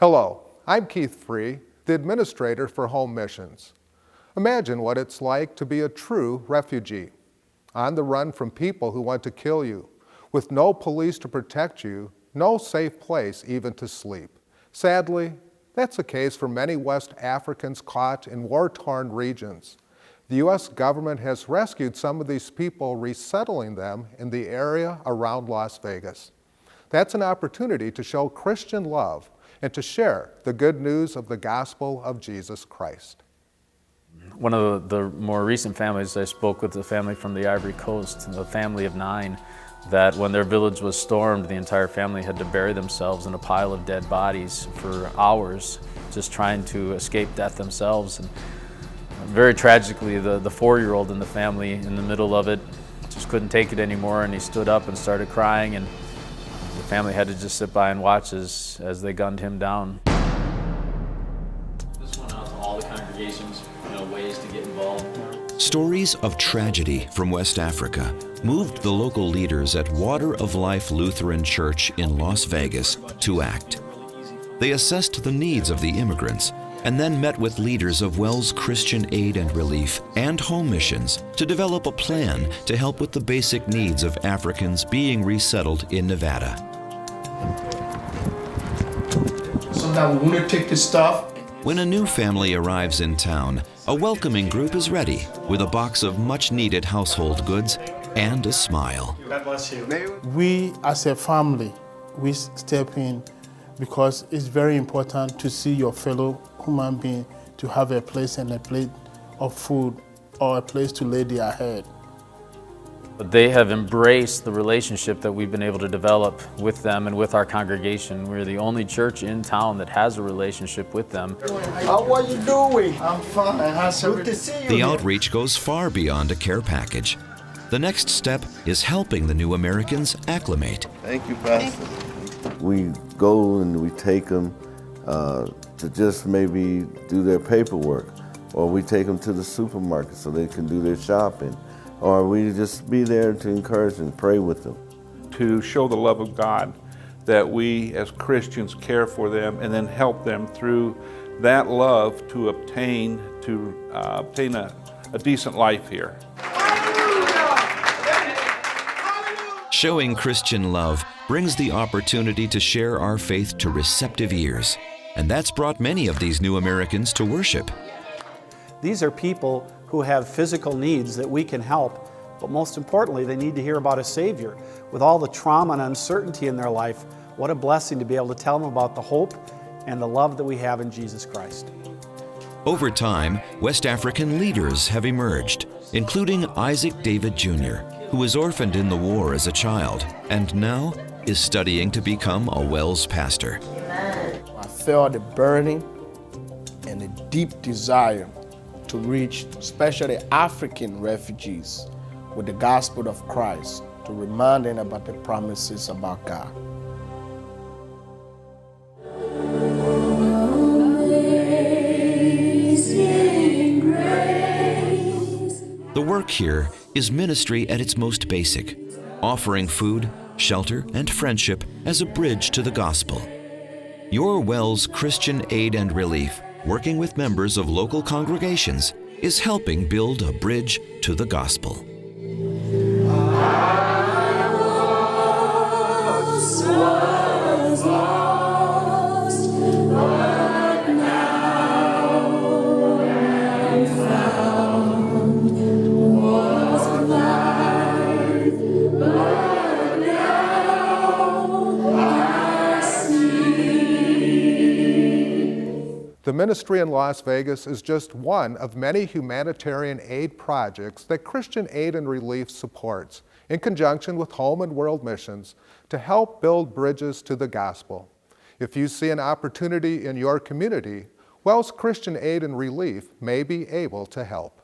Hello, I'm Keith Free, the Administrator for Home Missions. Imagine what it's like to be a true refugee, on the run from people who want to kill you, with no police to protect you, no safe place even to sleep. Sadly, that's the case for many West Africans caught in war-torn regions. The U.S. government has rescued some of these people, resettling them in the area around Las Vegas. That's an opportunity to show Christian love and to share the good news of the gospel of Jesus Christ. One of the more recent families, I spoke with a family from the Ivory Coast, the family of 9, that when their village was stormed, the entire family had to bury themselves in a pile of dead bodies for hours, just trying to escape death themselves. And very tragically, the 4-year-old in the family, in the middle of it, just couldn't take it anymore, and he stood up and started crying, and the family had to just sit by and watch as they gunned him down. This went out to all the congregations, ways to get involved. Stories of tragedy from West Africa moved the local leaders at Water of Life Lutheran Church in Las Vegas to act. They assessed the needs of the immigrants and then met with leaders of WELS Christian Aid and Relief and Home Missions to develop a plan to help with the basic needs of Africans being resettled in Nevada. Sometimes we want to take this stuff. When a new family arrives in town, a welcoming group is ready with a box of much-needed household goods and a smile. God bless you. We as a family, we step in because it's very important to see your fellow human being to have a place and a plate of food or a place to lay their head. But they have embraced the relationship that we've been able to develop with them and with our congregation. We're the only church in town that has a relationship with them. How are you doing? I'm fine. Good to see you. The outreach goes far beyond a care package. The next step is helping the new Americans acclimate. Thank you, Pastor. We go and we take them to just maybe do their paperwork, or we take them to the supermarket so they can do their shopping, or we just be there to encourage and pray with them. To show the love of God, that we as Christians care for them and then help them through that love to obtain a decent life here. Showing Christian love brings the opportunity to share our faith to receptive ears, and that's brought many of these new Americans to worship. These are people who have physical needs that we can help, but most importantly, they need to hear about a Savior. With all the trauma and uncertainty in their life, what a blessing to be able to tell them about the hope and the love that we have in Jesus Christ. Over time, West African leaders have emerged, including Isaac David Jr., who was orphaned in the war as a child and now is studying to become a WELS pastor. I felt the burning and a deep desire to reach especially African refugees with the gospel of Christ, to remind them about the promises about God. The work here is ministry at its most basic, offering food, shelter, and friendship as a bridge to the gospel. Your WELS Christian Aid and Relief, working with members of local congregations, is helping build a bridge to the gospel. The ministry in Las Vegas is just one of many humanitarian aid projects that Christian Aid and Relief supports in conjunction with Home and World Missions to help build bridges to the gospel. If you see an opportunity in your community, WELS Christian Aid and Relief may be able to help.